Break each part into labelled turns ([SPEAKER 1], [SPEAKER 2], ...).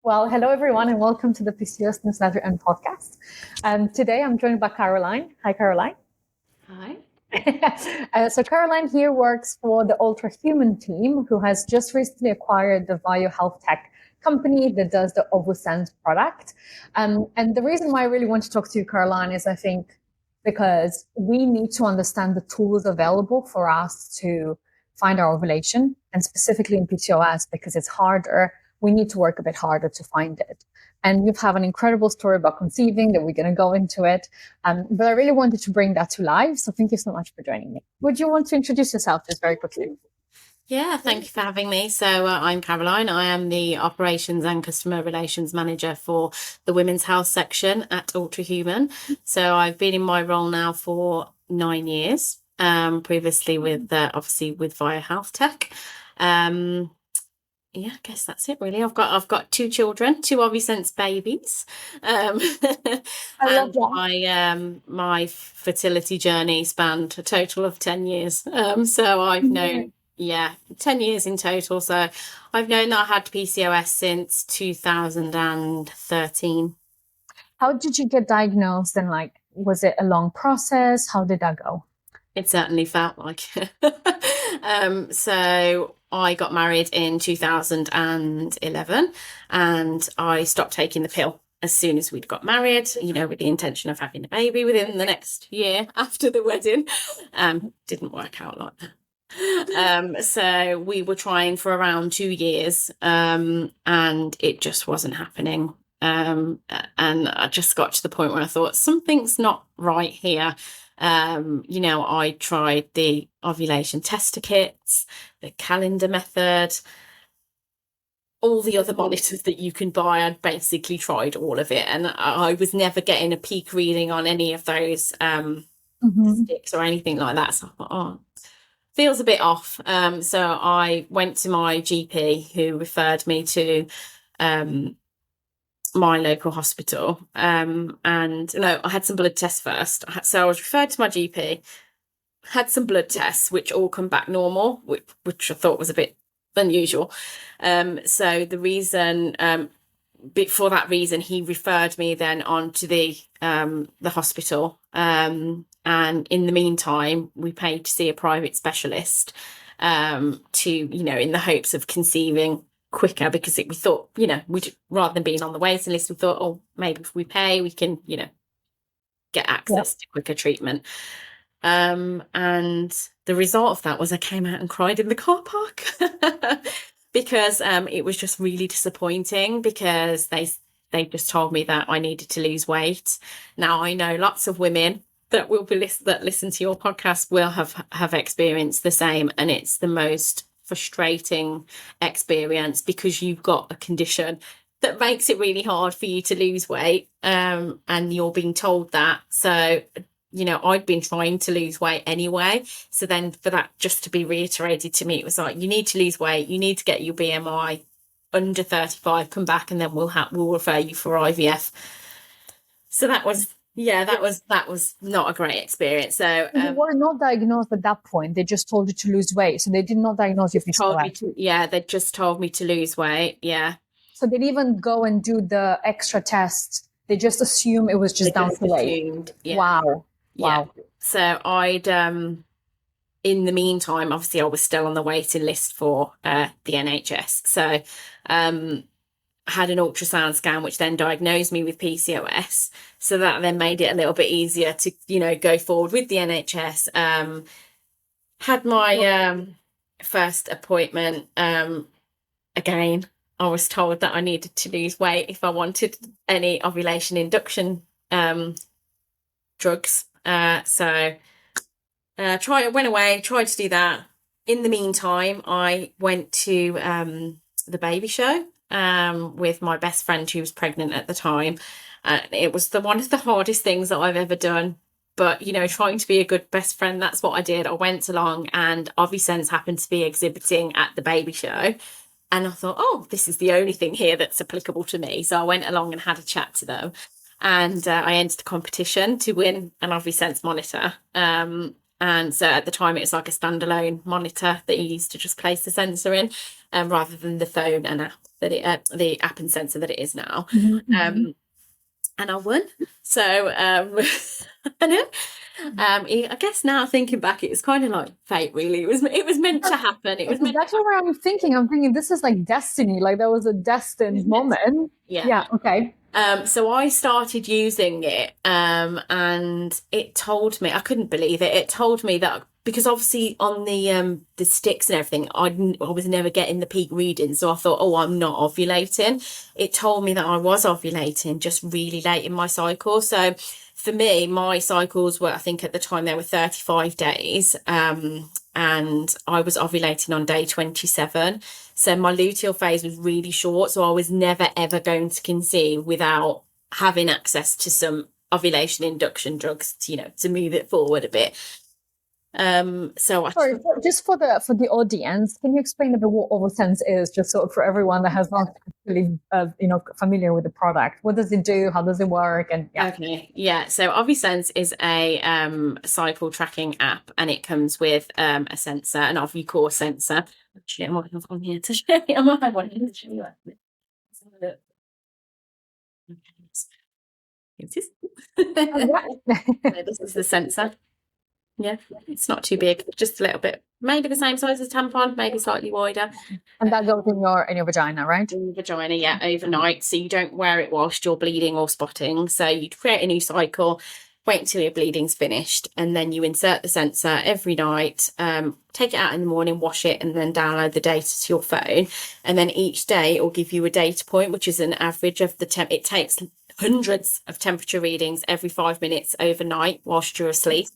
[SPEAKER 1] Well, hello everyone, and welcome to the PCOS newsletter and podcast. Today I'm joined by Caroline. Hi, Caroline.
[SPEAKER 2] Hi.
[SPEAKER 1] So Caroline here works for the Ultrahuman team, who has just recently acquired the biohealth tech company that does the OvuSense product. And the reason why I really want to talk to you, Caroline, is I think because we need to understand the tools available for us to find our ovulation, and specifically in PCOS, because it's harder. We need to work a bit harder to find it. And you have an incredible story about conceiving that we're going to go into it. But I really wanted to bring that to life. So thank you so much for joining me. Would you want to introduce yourself just very quickly?
[SPEAKER 2] Yeah, thank you for having me. So I'm Caroline. I am the Operations and Customer Relations Manager for the Women's Health section at Ultrahuman. So I've been in my role now for 9 years, previously with obviously with Via Health Tech. Yeah, I guess that's it really. I've got 2 children, 2 OvuSense babies.
[SPEAKER 1] I love
[SPEAKER 2] that. My fertility journey spanned a total of 10 years. So I've known 10 years in total. So I've known that I had PCOS since 2013.
[SPEAKER 1] How did you get diagnosed, and was it a long process? How did that go?
[SPEAKER 2] It certainly felt like it. So I got married in 2011 and I stopped taking the pill as soon as we'd got married, with the intention of having a baby within the next year after the wedding. Didn't work out like that. So we were trying for around 2 years, and it just wasn't happening. And I just got to the point where I thought something's not right here. I tried the ovulation tester kits, the calendar method, all the other monitors that you can buy. I'd basically tried all of it, and I was never getting a peak reading on any of those sticks or anything like that. So I thought, feels a bit off. So I went to my GP, who referred me to my local hospital. I had some blood tests first. So I was referred to my GP, had some blood tests, which all come back normal, which I thought was a bit unusual. So the reason, for that reason, he referred me then on to the hospital. And in the meantime, we paid to see a private specialist, in the hopes of conceiving quicker, because we thought, rather than being on the waiting list, we thought, maybe if we pay, we can, get access to quicker treatment. And the result of that was I came out and cried in the car park because it was just really disappointing, because they just told me that I needed to lose weight. Now, I know lots of women that that listen to your podcast will have experienced the same, and it's the most frustrating experience, because you've got a condition that makes it really hard for you to lose weight, and you're being told that. So I'd been trying to lose weight anyway, so then for that just to be reiterated to me, it was like, you need to lose weight, you need to get your BMI under 35, come back, and then we'll refer you for IVF. So that was that was not a great experience. So
[SPEAKER 1] you were not diagnosed at that point. They just told you to lose weight. So they did not diagnose you PCOS.
[SPEAKER 2] They just told me to lose weight. Yeah.
[SPEAKER 1] So they didn't even go and do the extra test. They just assumed it was just down to weight.
[SPEAKER 2] Yeah.
[SPEAKER 1] Wow.
[SPEAKER 2] Yeah. So I'd in the meantime, obviously I was still on the waiting list for the NHS. So had an ultrasound scan, which then diagnosed me with PCOS. So that then made it a little bit easier to, go forward with the NHS. Had my first appointment. Again, I was told that I needed to lose weight if I wanted any ovulation induction drugs. So went away, tried to do that. In the meantime, I went to the baby show with my best friend, who was pregnant at the time. It was one of the hardest things that I've ever done. But, trying to be a good best friend, that's what I did. I went along, and OvuSense happened to be exhibiting at the baby show. And I thought, this is the only thing here that's applicable to me. So I went along and had a chat to them. And I entered a competition to win an OvuSense monitor. And so at the time, it was like a standalone monitor that you used to just place the sensor in, rather than the phone and app the app and sensor that it is now. And I won. So I know. I guess now thinking back, it was kind of like fate, really. It was meant to happen. It was meant
[SPEAKER 1] That's what I'm thinking. I'm thinking this is like destiny. Like there was a destined moment. Yeah. Okay.
[SPEAKER 2] So I started using it, and it told me, I couldn't believe it. It told me that, because obviously on the sticks and everything, I was never getting the peak reading. So I thought, oh, I'm not ovulating. It told me that I was ovulating just really late in my cycle. So for me, my cycles were, I think at the time they were 35 days. And I was ovulating on day 27. So my luteal phase was really short. So I was never, ever going to conceive without having access to some ovulation induction drugs, to move it forward a bit. So
[SPEAKER 1] Sorry, just for the audience, can you explain a bit what OvuSense is, just so for everyone that has not actually familiar with the product? What does it do? How does it work? And
[SPEAKER 2] So OvuSense is a cycle tracking app, and it comes with a sensor, an OvuCore sensor. Actually, I'm on here to show you. I wanted to show you. This is the sensor. Yeah, it's not too big, just a little bit, maybe the same size as a tampon, maybe slightly wider.
[SPEAKER 1] And that goes in your vagina, right?
[SPEAKER 2] In your vagina, yeah, overnight. So you don't wear it whilst you're bleeding or spotting. So you create a new cycle, wait until your bleeding's finished, and then you insert the sensor every night, take it out in the morning, wash it, and then download the data to your phone. And then each day it will give you a data point, which is an average of the temp. It takes hundreds of temperature readings every 5 minutes overnight whilst you're asleep,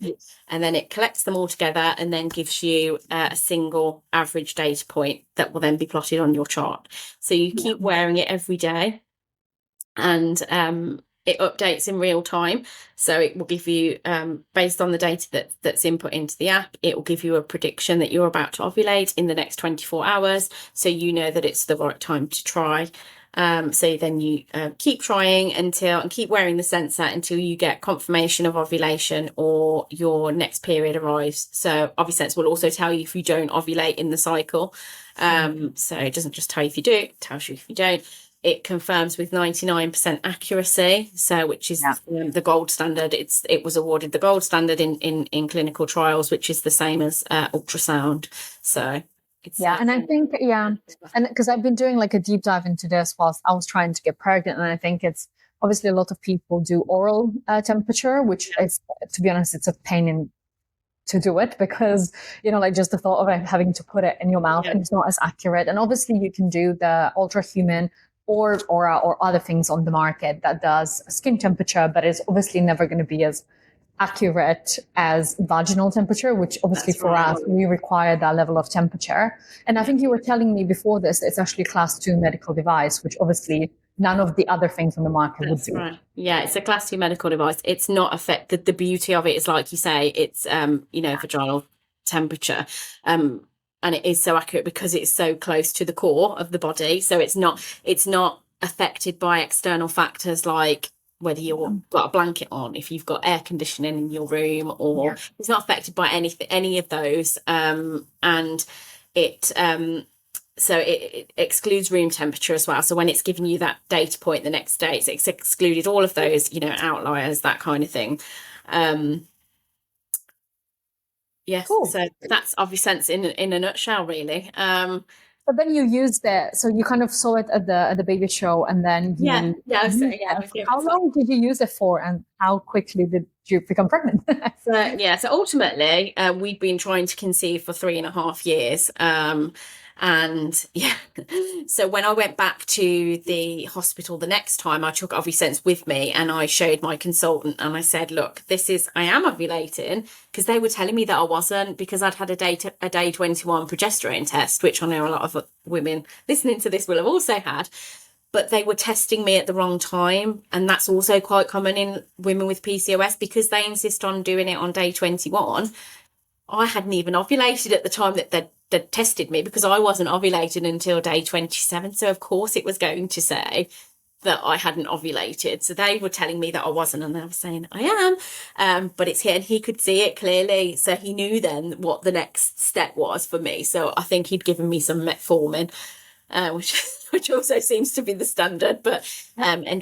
[SPEAKER 2] and then it collects them all together and then gives you a single average data point that will then be plotted on your chart. So you keep wearing it every day, and it updates in real time. So it will give you, based on the data that's input into the app, it will give you a prediction that you're about to ovulate in the next 24 hours. So you know that it's the right time to try. So then you keep trying and keep wearing the sensor until you get confirmation of ovulation or your next period arrives. So OvuSense will also tell you if you don't ovulate in the cycle. So it doesn't just tell you if you do, it tells you if you don't. It confirms with 99% accuracy, so which is the gold standard. It was awarded the gold standard in clinical trials, which is the same as ultrasound. So
[SPEAKER 1] and I think and because I've been doing like a deep dive into this whilst I was trying to get pregnant, and I think it's obviously a lot of people do oral temperature, which is, to be honest, it's a pain to do it, because like just the thought of having to put it in your mouth and it's not as accurate. And obviously you can do the Ultrahuman or Aura or other things on the market that does skin temperature, but it's obviously never going to be as accurate as vaginal temperature, which obviously us, we require that level of temperature. And I think you were telling me before this, it's actually a class 2 medical device, which obviously none of the other things on the market would be.
[SPEAKER 2] Right. Yeah, it's a class 2 medical device. It's not affected. The beauty of it is, like you say, it's, vaginal temperature. And it is so accurate because it's so close to the core of the body. So it's not affected by external factors like whether you've got a blanket on, if you've got air conditioning in your room, or it's not affected by any of those. And it excludes room temperature as well. So when it's giving you that data point the next day, it's excluded all of those, outliers, that kind of thing. Cool. So that's OvuSense in a nutshell, really.
[SPEAKER 1] But then you used it, so you kind of saw it at the baby show, and then how long did you use it for, and how quickly did you become pregnant?
[SPEAKER 2] So ultimately, we'd been trying to conceive for 3.5 years. So when I went back to the hospital the next time, I took OvuSense with me and I showed my consultant and I said, look, I am ovulating, because they were telling me that I wasn't, because I'd had a day 21 progesterone test, which I know a lot of women listening to this will have also had, but they were testing me at the wrong time. And that's also quite common in women with PCOS, because they insist on doing it on day 21. I hadn't even ovulated at the time that they'd tested me, because I wasn't ovulating until day 27. So of course it was going to say that I hadn't ovulated. So they were telling me that I wasn't, and I was saying I am, but it's here, and he could see it clearly. So he knew then what the next step was for me. So I think he'd given me some metformin, which also seems to be the standard. But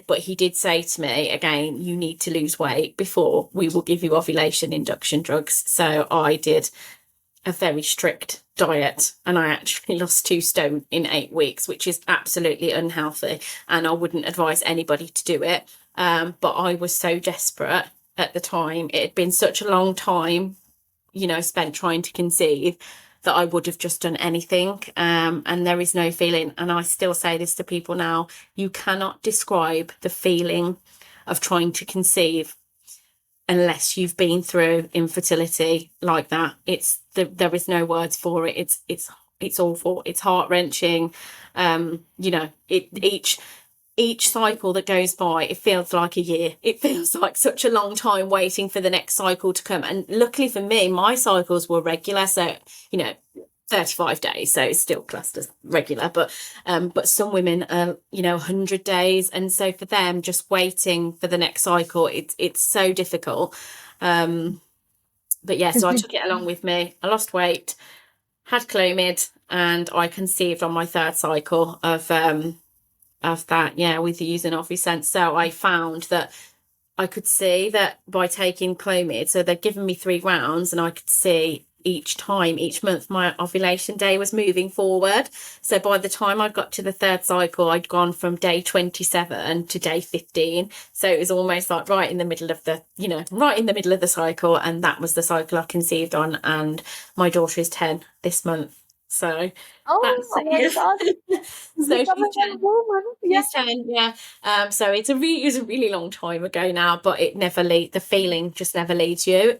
[SPEAKER 2] but he did say to me again, you need to lose weight before we will give you ovulation induction drugs. So I did a very strict diet, and I actually lost 2 stone in 8 weeks, which is absolutely unhealthy, and I wouldn't advise anybody to do it. But I was so desperate at the time. It had been such a long time, spent trying to conceive, that I would have just done anything. And there is no feeling, and I still say this to people now, you cannot describe the feeling of trying to conceive unless you've been through infertility like that. There is no words for it. It's awful. It's heart-wrenching. Each cycle that goes by, it feels like a year. It feels like such a long time waiting for the next cycle to come. And luckily for me, my cycles were regular. So, 35 days, so it's still classed as regular, but some women are 100 days, and so for them just waiting for the next cycle, it's so difficult. But yeah, so I took it along with me. I lost weight, had Clomid, and I conceived on my 3rd cycle of that, with using OvuSense. So I found that I could see that by taking Clomid, so they'd given me 3 rounds, and I could see each month my ovulation day was moving forward. So by the time I'd got to the 3rd cycle, I'd gone from day 27 to day 15. So it was almost like right in the middle of the cycle. And that was the cycle I conceived on. And my daughter is 10 this month. So
[SPEAKER 1] oh my God.
[SPEAKER 2] So she's 10, yeah. So it was a really long time ago now, but the feeling just never leaves you.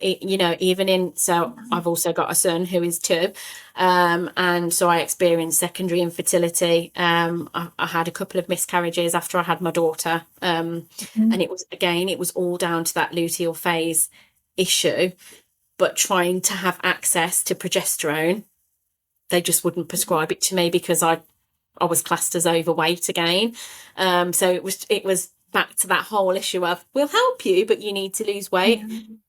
[SPEAKER 2] So I've also got a son who is 2, and so I experienced secondary infertility. I had a couple of miscarriages after I had my daughter, and it was all down to that luteal phase issue. But trying to have access to progesterone, they just wouldn't prescribe it to me because I was classed as overweight again. So it was back to that whole issue of, we'll help you, but you need to lose weight.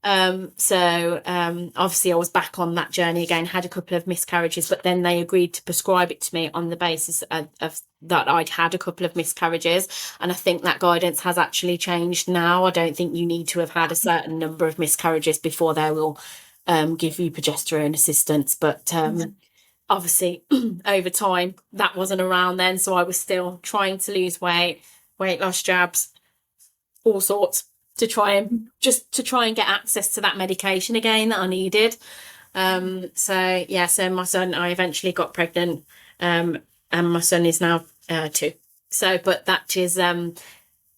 [SPEAKER 2] So obviously I was back on that journey again, had a couple of miscarriages, but then they agreed to prescribe it to me on the basis of that I'd had a couple of miscarriages. And I think that guidance has actually changed now. I don't think you need to have had a certain number of miscarriages before they will give you progesterone assistance. But obviously over time that wasn't around then, so I was still trying to lose weight loss jabs, all sorts, to try and get access to that medication again that I needed. So my son, I eventually got pregnant, and my son is now 2. So but that is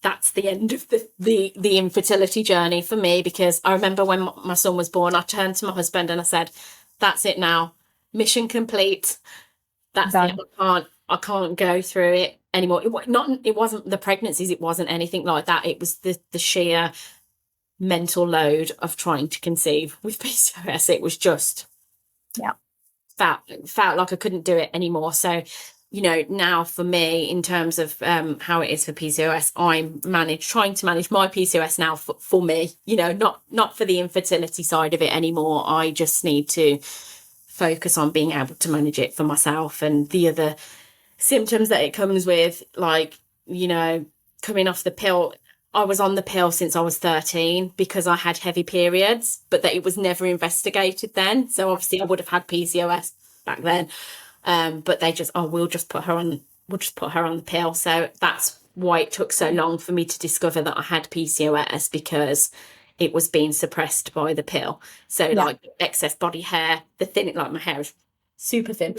[SPEAKER 2] that's the end of the infertility journey for me, because I remember when my son was born, I turned to my husband and I said, that's it now. Mission complete. That's it. I can't go through it anymore. It wasn't the pregnancies. It wasn't anything like that. It was the sheer mental load of trying to conceive with PCOS. It was just felt like I couldn't do it anymore. So now for me, in terms of how it is for PCOS, I'm trying to manage my PCOS now for me. Not for the infertility side of it anymore. I just need to focus on being able to manage it for myself, and the other symptoms that it comes with, like coming off the pill. I was on the pill since I was 13 because I had heavy periods, but that it was never investigated then. So obviously I would have had PCOS back then, but they just we'll just put her on the pill. So that's why it took so long for me to discover that I had PCOS, because it was being suppressed by the pill. So like excess body hair, like my hair is super thin,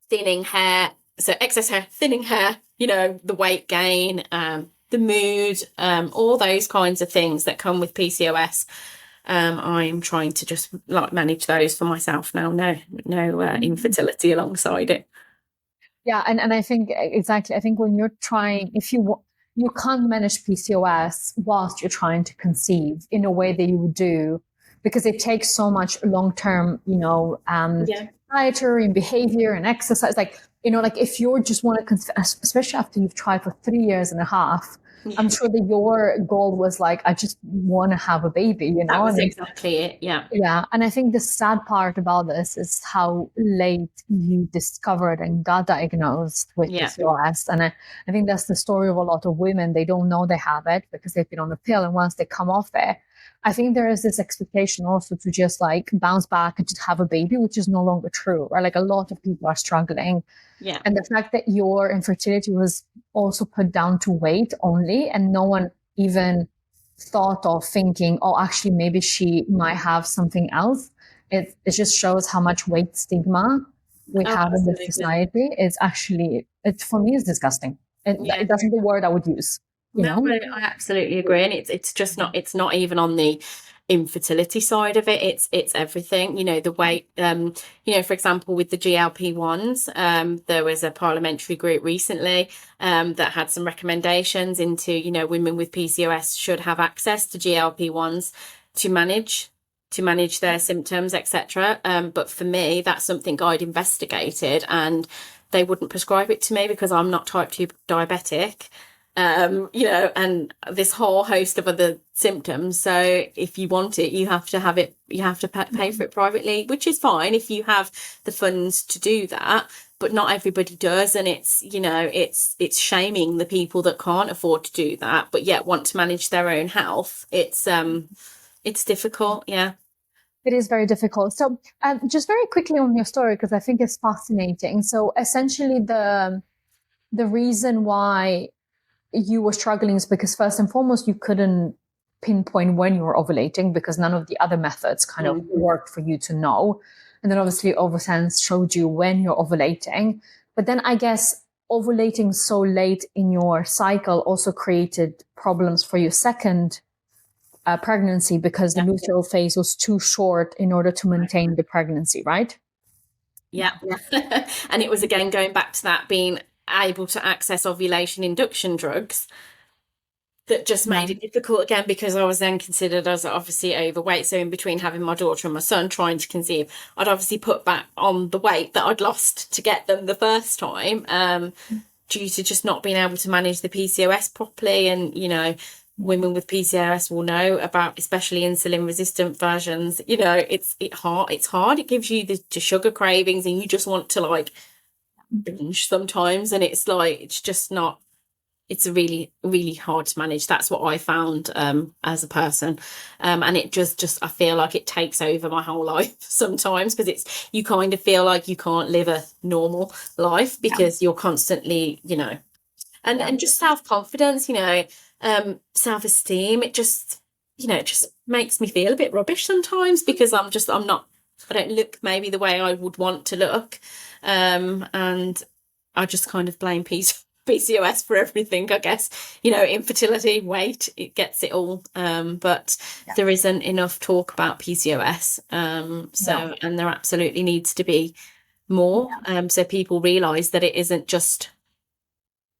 [SPEAKER 2] thinning hair. So excess hair, thinning hair, the weight gain, the mood, all those kinds of things that come with PCOS. I'm trying to just manage those for myself now. No infertility alongside it.
[SPEAKER 1] Yeah, and I think exactly. I think when you're trying, you can't manage PCOS whilst you're trying to conceive in a way that you would do, because it takes so much long-term, dietary and behavior and exercise. Like like if you just want to, especially after you've tried for 3.5 years, I'm sure that your goal was like, I just want to have a baby,
[SPEAKER 2] That was exactly it. Yeah.
[SPEAKER 1] Yeah. And I think the sad part about this is how late you discovered and got diagnosed with PCOS. And I think that's the story of a lot of women. They don't know they have it because they've been on the pill. And once they come off it, I think there is this expectation also to just like bounce back and just have a baby, which is no longer true, right? Like a lot of people are struggling.
[SPEAKER 2] Yeah.
[SPEAKER 1] And the fact that your infertility was also put down to weight only, and no one even thought of thinking, oh, actually, maybe she might have something else. It just shows how much weight stigma we have in this society. It's actually, for me, it's disgusting. It doesn't the word I would use.
[SPEAKER 2] No, I absolutely agree. And it's just not, it's not even on the infertility side of it. It's everything, the weight, for example, with the GLP-1s, there was a parliamentary group recently that had some recommendations into, women with PCOS should have access to GLP-1s to manage their symptoms, etc. But for me, that's something I'd investigated, and they wouldn't prescribe it to me because I'm not type 2 diabetic. And this whole host of other symptoms. So if you want it, you have to have it, you have to pay for it privately, which is fine if you have the funds to do that, but not everybody does. And it's, it's shaming the people that can't afford to do that, but yet want to manage their own health. It's difficult. Yeah.
[SPEAKER 1] It is very difficult. So just very quickly on your story, because I think it's fascinating. So essentially the reason why you were struggling is because first and foremost, you couldn't pinpoint when you were ovulating because none of the other methods kind of worked for you to know. And then obviously OvuSense showed you when you're ovulating. But then I guess ovulating so late in your cycle also created problems for your second pregnancy because the luteal phase was too short in order to maintain the pregnancy, right?
[SPEAKER 2] Yeah. And it was again going back to that being able to access ovulation induction drugs that just made it difficult again, because I was then considered as obviously overweight. So in between having my daughter and my son trying to conceive, I'd obviously put back on the weight that I'd lost to get them the first time, due to just not being able to manage the PCOS properly. And, women with PCOS will know about, especially insulin resistant versions, it's hard. It gives you the sugar cravings and you just want to binge sometimes, and it's just not, it's really, really hard to manage. That's what I found as a person, and it just I feel like it takes over my whole life sometimes, because you kind of feel like you can't live a normal life because you're constantly and just self-confidence, self-esteem, it just makes me feel a bit rubbish sometimes because I don't look maybe the way I would want to look. And I just kind of blame PCOS for everything, I guess. Infertility, weight, it gets it all. But there isn't enough talk about PCOS. And there absolutely needs to be more. So people realise that it isn't just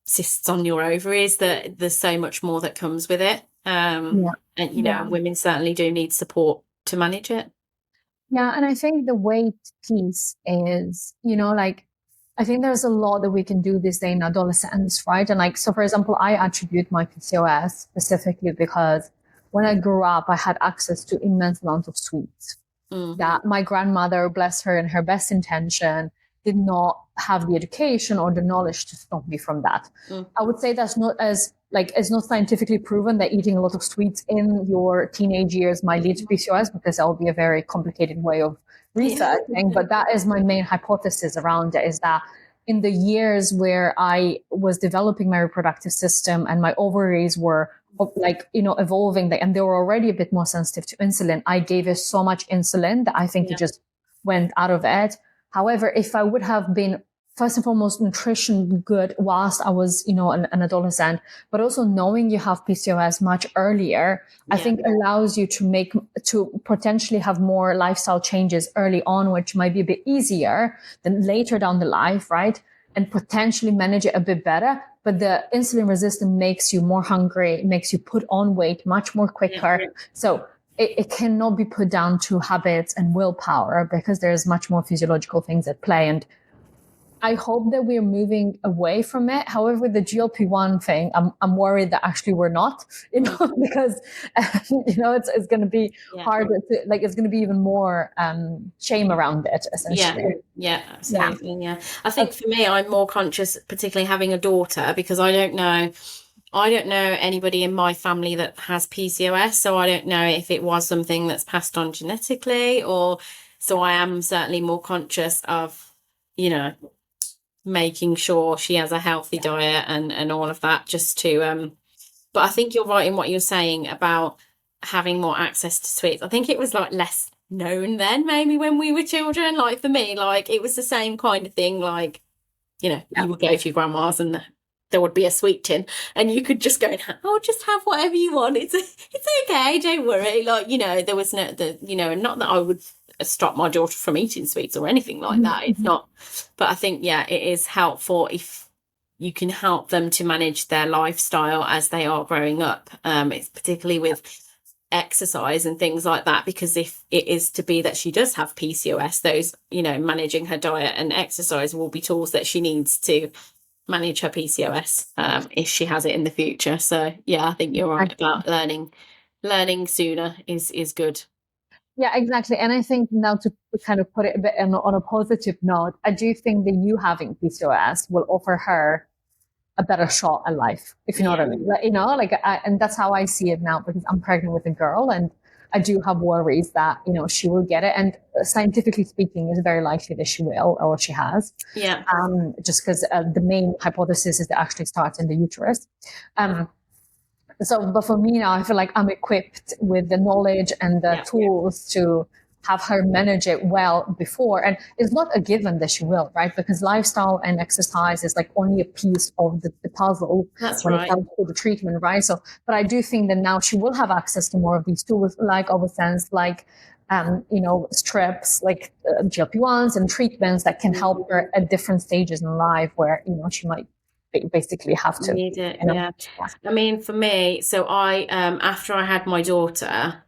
[SPEAKER 2] cysts on your ovaries, that there's so much more that comes with it. And women certainly do need support to manage it.
[SPEAKER 1] Yeah, and I think the weight piece is, I think there's a lot that we can do this day in adolescence, right? And so for example, I attribute my PCOS specifically because when I grew up, I had access to immense amounts of sweets that my grandmother, bless her, in her best intention, did not have the education or the knowledge to stop me from that. I would say that's not as it's not scientifically proven that eating a lot of sweets in your teenage years might lead to PCOS, because that would be a very complicated way of researching. But that is my main hypothesis around it, is that in the years where I was developing my reproductive system and my ovaries were evolving, and they were already a bit more sensitive to insulin, I gave it so much insulin that I think it just went out of it. However, if I would have been first and foremost nutrition good whilst I was, an adolescent, but also knowing you have PCOS much earlier, I think allows you to potentially have more lifestyle changes early on, which might be a bit easier than later down the life, right? And potentially manage it a bit better. But the insulin resistance makes you more hungry, makes you put on weight much more quicker. So it cannot be put down to habits and willpower, because there's much more physiological things at play. And I hope that we're moving away from it. However, the GLP-1 thing, I'm worried that actually we're not, because it's going to be harder to, like, it's going to be even more shame around it, essentially.
[SPEAKER 2] Yeah, absolutely. Yeah. I think for me, I'm more conscious, particularly having a daughter, because I don't know anybody in my family that has PCOS, so I don't know if it was something that's passed on genetically, or so I am certainly more conscious of, making sure she has a healthy diet and all of that, just to but I think you're right in what you're saying about having more access to sweets. I think it was like less known then, maybe when we were children. Like for me, like it was the same kind of thing, like you would go to your grandma's and there would be a sweet tin and you could just go and just have whatever you want. It's okay, don't worry. Like, there was not that I would stop my daughter from eating sweets or anything like that. It's not, but I think, it is helpful if you can help them to manage their lifestyle as they are growing up. It's particularly with exercise and things like that, because if it is to be that she does have PCOS, those, managing her diet and exercise will be tools that she needs to manage her PCOS if she has it in the future. So I think you're right about learning sooner is good.
[SPEAKER 1] Yeah, exactly. And I think now to kind of put it a bit on a positive note, I do think that you having PCOS will offer her a better shot at life, if you know what I mean. And that's how I see it now, because I'm pregnant with a girl and I do have worries that, she will get it. And scientifically speaking, it's very likely that she will, or she has.
[SPEAKER 2] Yeah.
[SPEAKER 1] Just because the main hypothesis is that it actually starts in the uterus. But for me now, I feel like I'm equipped with the knowledge and the tools to have her manage it well before. And it's not a given that she will, right? Because lifestyle and exercise is like only a piece of the puzzle when it comes to the treatment, right? So, but I do think that now she will have access to more of these tools like OvuSense, like, strips, like GLP-1s and treatments that can help her at different stages in life where, she might basically have to
[SPEAKER 2] need it. I mean, for me, so I after I had my daughter,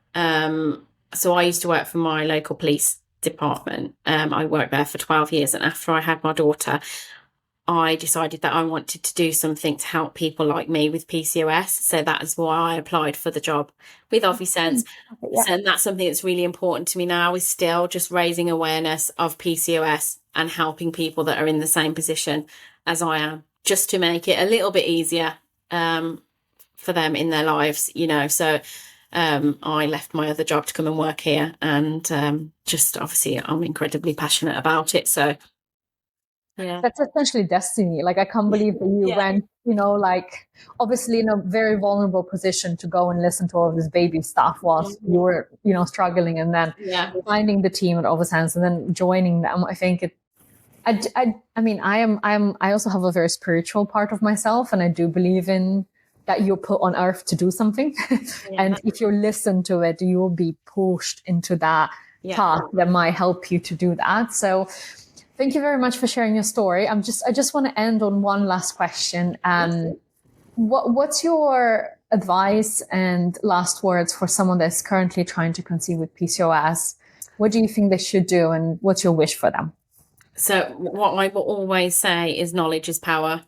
[SPEAKER 2] so I used to work for my local police department. I worked there for 12 years, and after I had my daughter, I decided that I wanted to do something to help people like me with PCOS. So that is why I applied for the job with OvuSense. And that's something that's really important to me now, is still just raising awareness of PCOS and helping people that are in the same position as I am, just to make it a little bit easier for them in their lives, So I left my other job to come and work here, and just obviously I'm incredibly passionate about it. So
[SPEAKER 1] that's essentially destiny. Like, I can't believe that you went, like, obviously in a very vulnerable position to go and listen to all this baby stuff whilst you were, struggling, and then finding the team at OvuSense and then joining them. I think I also have a very spiritual part of myself, and I do believe in that you're put on earth to do something. And if you listen to it, you will be pushed into that path that might help you to do that. So thank you very much for sharing your story. I just want to end on one last question. What's your advice and last words for someone that's currently trying to conceive with PCOS? What do you think they should do, and what's your wish for them?
[SPEAKER 2] So what I will always say is knowledge is power.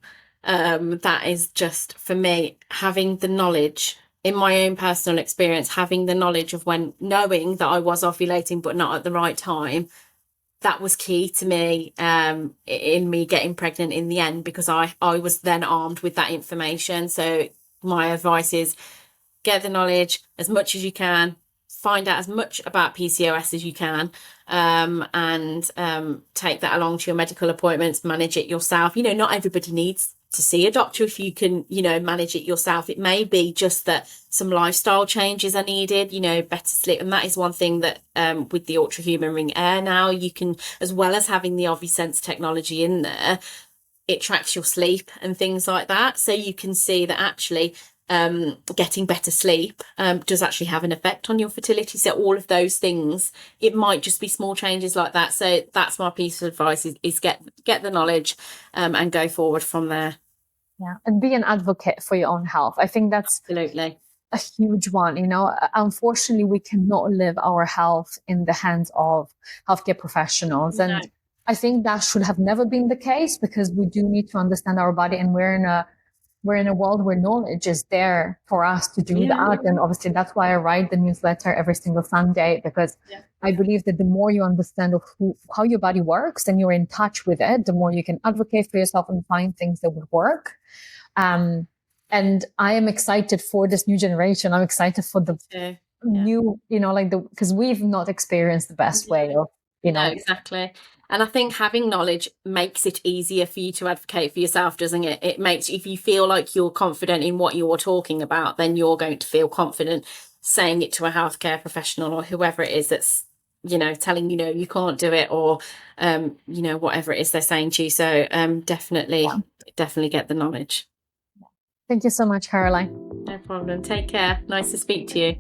[SPEAKER 2] That is just, for me, having the knowledge, in my own personal experience, having the knowledge of knowing that I was ovulating but not at the right time, that was key to me in me getting pregnant in the end, because I was then armed with that information. So my advice is get the knowledge as much as you can, find out as much about PCOS as you can, and take that along to your medical appointments, manage it yourself. Not everybody needs to see a doctor if you can, manage it yourself. It may be just that some lifestyle changes are needed, better sleep. And that is one thing that with the Ultrahuman Ring Air now, you can, as well as having the OvuSense technology in there, it tracks your sleep and things like that. So you can see that actually getting better sleep does actually have an effect on your fertility. So all of those things, it might just be small changes like that. So that's my piece of advice, is get the knowledge and go forward from there.
[SPEAKER 1] Yeah, and be an advocate for your own health. I think that's
[SPEAKER 2] absolutely
[SPEAKER 1] a huge one. Unfortunately, we cannot leave our health in the hands of healthcare professionals. And I think that should have never been the case, because we do need to understand our body, and we're in a world where knowledge is there for us to do that. And obviously that's why I write the newsletter every single Sunday, because I believe that the more you understand how your body works and you're in touch with it, the more you can advocate for yourself and find things that would work. And I am excited for this new generation. I'm excited for the new, because we've not experienced the best way of,
[SPEAKER 2] No, exactly. And I think having knowledge makes it easier for you to advocate for yourself, doesn't it? It makes, if you feel like you're confident in what you're talking about, then you're going to feel confident saying it to a healthcare professional or whoever it is that's, telling you can't do it, or, whatever it is they're saying to you. So definitely get the knowledge.
[SPEAKER 1] Thank you so much, Caroline.
[SPEAKER 2] No problem. Take care. Nice to speak to you.